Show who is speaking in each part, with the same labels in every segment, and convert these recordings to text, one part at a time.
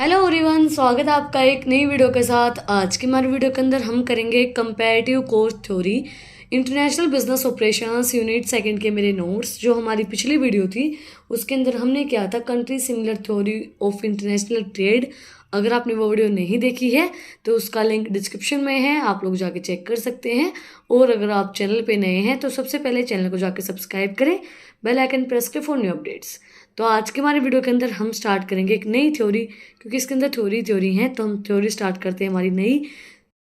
Speaker 1: Hello everyone, स्वागत है आपका एक नई वीडियो के साथ। आज की हमारी वीडियो के अंदर हम करेंगे comparative cost theory, international business operations unit second के मेरे नोट्स। जो हमारी पिछली वीडियो थी उसके अंदर हमने किया था country similar theory of international trade. अगर आपने वो वीडियो नहीं देखी है तो उसका लिंक डिस्क्रिप्शन में है, आप लोग जाके चेक कर सकते हैं। और अगर आप चैनल पे नए हैं तो सबसे पहले चैनल को जाके सब्सक्राइब करें, बेल आइकन प्रेस करें फॉर न्यू अपडेट्स। तो आज के हमारे वीडियो के अंदर हम स्टार्ट करेंगे एक नई थ्योरी, क्योंकि इसके अंदर थ्योरी है। तो हम थ्योरी स्टार्ट करते हैं हमारी नई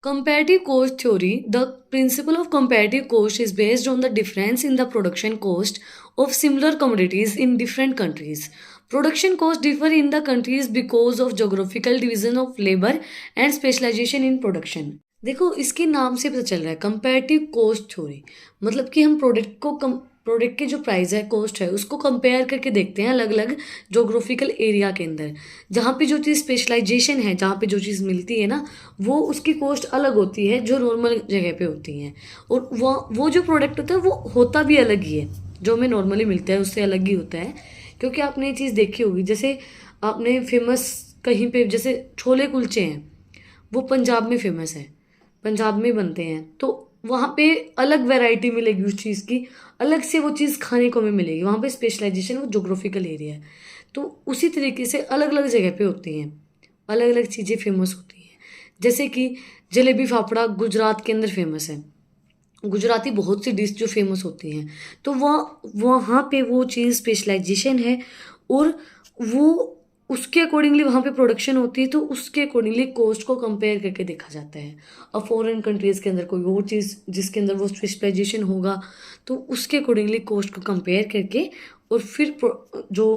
Speaker 1: comparative cost theory. The principle of comparative cost is based on the difference in the production cost of similar commodities in different countries. Production cost differ in the countries because of geographical division of labour and specialisation in production. देखो, इसके नाम से पता चल रहा है comparative cost theory, मतलब कि हम प्रोडक्ट के जो प्राइस है, कॉस्ट है, उसको कंपेयर करके देखते हैं अलग अलग जोग्राफिकल एरिया के अंदर। जहाँ पे जो चीज़ स्पेशलाइजेशन है, जहाँ पे जो चीज़ मिलती है ना, वो उसकी कॉस्ट अलग होती है जो नॉर्मल जगह पे होती हैं। और वो जो प्रोडक्ट होता है वो होता भी अलग ही है, जो हमें नॉर्मली मिलता है उससे अलग ही होता है। क्योंकि आपने ये चीज़ देखी होगी, जैसे आपने फेमस कहीं पे जैसे छोले कुलचे हैं, वो पंजाब में फेमस है, पंजाब में बनते हैं, तो वहाँ पे अलग वैरायटी मिलेगी उस चीज़ की, अलग से वो चीज़ खाने को हमें मिलेगी। वहाँ पे स्पेशलाइजेशन वो जोग्राफिकल एरिया है। तो उसी तरीके से अलग अलग जगह पे होती हैं, अलग अलग चीज़ें फेमस होती हैं। जैसे कि जलेबी फाफड़ा गुजरात के अंदर फेमस है, गुजराती बहुत सी डिश जो फेमस होती हैं। तो वहाँ पे वो चीज़ स्पेशलाइजेशन है, और वो उसके अकॉर्डिंगली वहाँ पे प्रोडक्शन होती है, तो उसके अकॉर्डिंगली कॉस्ट को कंपेयर करके देखा जाता है। अब फॉरेन कंट्रीज़ के अंदर कोई और चीज़ जिसके अंदर वो स्पेशलाइजेशन होगा, तो उसके अकॉर्डिंगली कॉस्ट को कंपेयर करके और फिर जो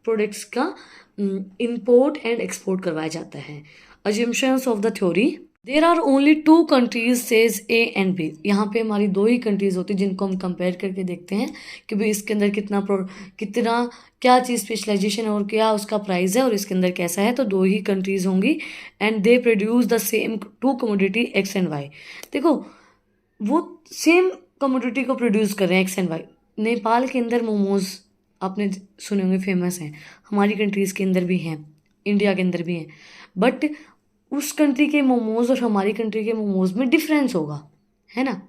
Speaker 1: प्रोडक्ट्स का इंपोर्ट एंड एक्सपोर्ट करवाया जाता है। Assumptions of the theory, there are only two countries say A and B. यहाँ पे हमारी दो ही कंट्रीज होती है जिनको हम कंपेयर करके देखते हैं कि भाई इसके अंदर कितना क्या चीज़ स्पेशलाइजेशन है और क्या उसका प्राइस है और इसके अंदर कैसा है। तो दो ही कंट्रीज होंगी and they produce the same two commodity x and y. देखो, वो सेम कमोडिटी को प्रोड्यूस कर रहे हैं, एक्स एंड वाई। नेपाल के अंदर मोमोज आपने सुने होंगे, फेमस हैं, हमारी कंट्रीज़ के अंदर भी हैं, इंडिया के अंदर भी हैं। बट उस कंट्री के मोमोज और हमारी कंट्री के मोमोज में डिफरेंस होगा, है ना।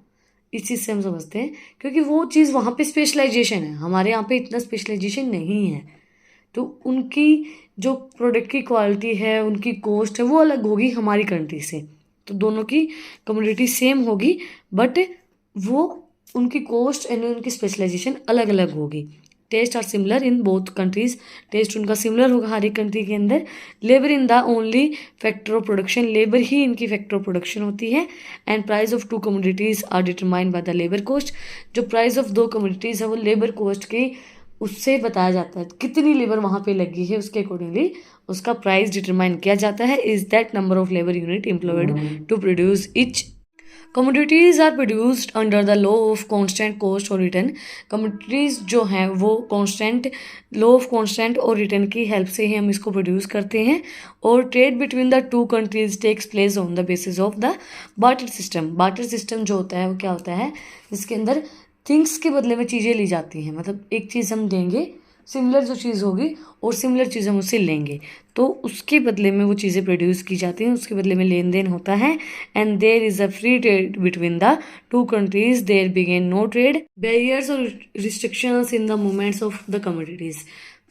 Speaker 1: इस चीज़ से हम समझते हैं, क्योंकि वो चीज़ वहाँ पे स्पेशलाइजेशन है, हमारे यहाँ पे इतना स्पेशलाइजेशन नहीं है। तो उनकी जो प्रोडक्ट की क्वालिटी है, उनकी कॉस्ट है, वो अलग होगी हमारी कंट्री से। तो दोनों की कम्युनिटी सेम होगी, बट वो उनकी कॉस्ट एंड उनकी स्पेशलाइजेशन अलग अलग होगी। Taste are similar in both countries, taste उनका सिमिलर होगा हर एक कंट्री के अंदर। Labour in the only factor of production, labour ही इनकी फैक्टर ऑफ प्रोडक्शन होती है। And price of two commodities are determined by the labour cost, जो प्राइस ऑफ दो कमोडिटीज है वो लेबर कॉस्ट की उससे बताया जाता है, कितनी लेबर वहाँ पे लगी है उसके अकॉर्डिंगली उसका प्राइस डिटरमाइन किया जाता है। Is that number of labour unit employed to produce each. Commodities are produced under the law of constant cost और रिटर्न। कमोडिटीज़ जो हैं वो कांस्टेंट लॉ ऑफ कांस्टेंट और रिटर्न की हेल्प से ही हम इसको प्रोड्यूस करते हैं। और trade between the two countries takes place on the basis of the barter system. Barter system जो होता है वो क्या होता है, जिसके अंदर थिंग्स के बदले में चीज़ें ली जाती हैं। मतलब एक चीज़ हम देंगे, सिमिलर जो चीज़ होगी और सिमिलर चीज़ हम उससे लेंगे, तो उसके बदले में वो चीज़ें प्रोड्यूस की जाती हैं, उसके बदले में लेन देन होता है। And there is a free trade between the two countries, there बिगेन नो ट्रेड बैरियर्स और restrictions in the movements of the commodities.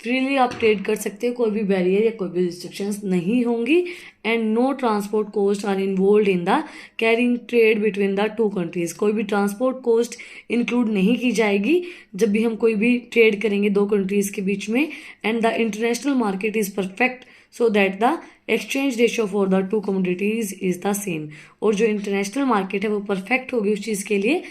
Speaker 1: Freely आप ट्रेड कर सकते हो, कोई भी बैरियर या कोई भी रिस्ट्रिक्शंस नहीं होंगी। And no transport cost are involve in the carrying trade between the two countries. कोई भी ट्रांसपोर्ट कॉस्ट इंक्लूड नहीं की जाएगी जब भी हम कोई भी ट्रेड करेंगे दो कंट्रीज के बीच में। And the international market is perfect so that the exchange ratio for the two commodities is the same. और जो इंटरनेशनल मार्केट है वो परफेक्ट होगी उस चीज़ के लिए,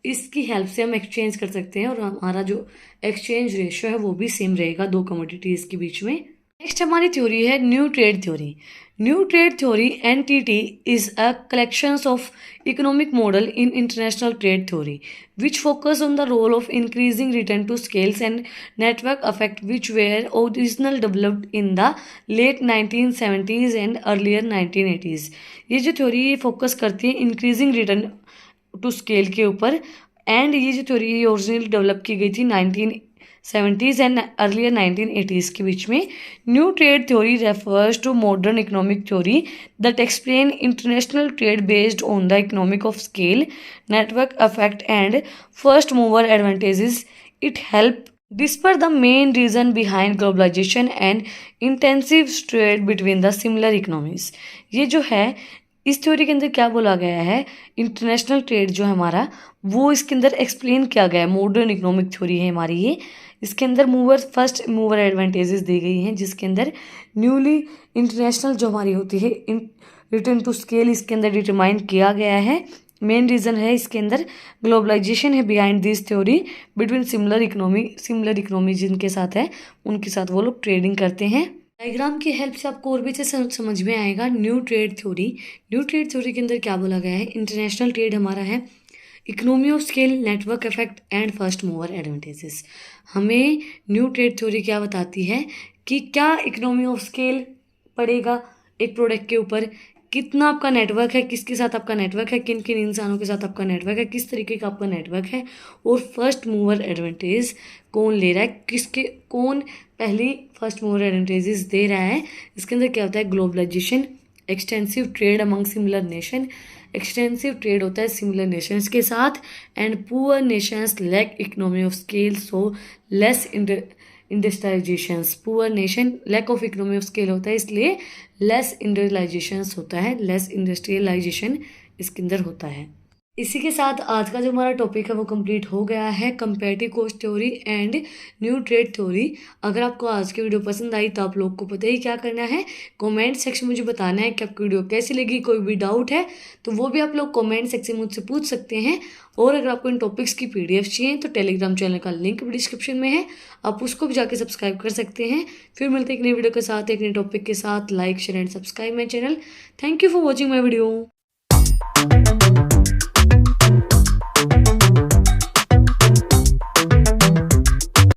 Speaker 1: इसकी हेल्प से हम एक्सचेंज कर सकते हैं और हमारा जो एक्सचेंज रेशियो है वो भी सेम रहेगा दो कमोडिटीज़ के बीच में। नेक्स्ट हमारी थ्योरी है new trade theory. New trade theory NTT is a collection of economic model in international trade theory which focus on the role of increasing return to scales and network effect which were originally developed in the late 1970s and earlier 1980s। ये जो theory focus करती है increasing return to scale के ऊपर, and ये जो theory originally develop की गई थी 1970s एंड अर्लियर 1980s के बीच में। New trade theory refers to modern economic theory that explain international trade based on the economic of scale, network effect and first mover advantages. It help disperse the main reason behind globalisation and intensive trade between the similar economies. ये जो है इस theory के अंदर क्या बोला गया है, इंटरनेशनल ट्रेड जो है हमारा वो इसके अंदर एक्सप्लेन किया गया है। मॉडर्न इकोनॉमिक थ्योरी है हमारी ये। इसके अंदर फर्स्ट मूवर एडवांटेजेस दी गई हैं, जिसके अंदर न्यूली इंटरनेशनल जो हमारी होती है रिटर्न टू स्केल इसके अंदर डिटरमाइन किया गया है। मेन रीज़न है इसके अंदर ग्लोबलाइजेशन है behind this theory between similar economy जिनके साथ है उनके साथ वो लोग ट्रेडिंग करते हैं। डायग्राम की हेल्प से आपको और भी अच्छे समझ में आएगा new trade theory. New trade theory के अंदर क्या बोला गया है, इंटरनेशनल ट्रेड हमारा है, economy of scale, network effect and first mover advantages. हमें न्यू ट्रेड थ्योरी क्या बताती है कि क्या इकोनॉमी ऑफ स्केल पड़ेगा एक प्रोडक्ट के ऊपर, कितना आपका नेटवर्क है, किसके साथ आपका नेटवर्क है, किन किन इंसानों के साथ आपका नेटवर्क है, किस तरीके का आपका नेटवर्क है, और फर्स्ट मूवर एडवांटेज कौन ले रहा है, कौन पहली फर्स्ट मूवर एडवांटेजेस दे रहा है। इसके अंदर क्या होता है, globalisation, extensive trade among similar nation, extensive trade होता है सिमिलर नेशंस के साथ, and poor nations lack economy of scale so less industrialisations. Poor nation lack of economy of scale होता है इसलिए लेस इंडस्ट्रियलाइजेशंस होता है, लेस इंडस्ट्रियलाइजेशन इसके अंदर होता है। इसी के साथ आज का जो हमारा टॉपिक है वो कंप्लीट हो गया है, comparative cost theory and new trade theory. अगर आपको आज की वीडियो पसंद आई तो आप लोग को पता ही क्या करना है, कमेंट सेक्शन में मुझे बताना है कि आपको वीडियो कैसी लगी। कोई भी डाउट है तो वो भी आप लोग कमेंट सेक्शन में मुझसे पूछ सकते हैं। और अगर आपको इन टॉपिक्स की PDF चाहिए तो टेलीग्राम चैनल का लिंक भी डिस्क्रिप्शन में है, आप उसको भी जाके सब्सक्राइब कर सकते हैं। फिर मिलते हैं एक नई वीडियो के साथ, एक नए टॉपिक के साथ। Like share and subscribe my channel. Thank you for watching my video.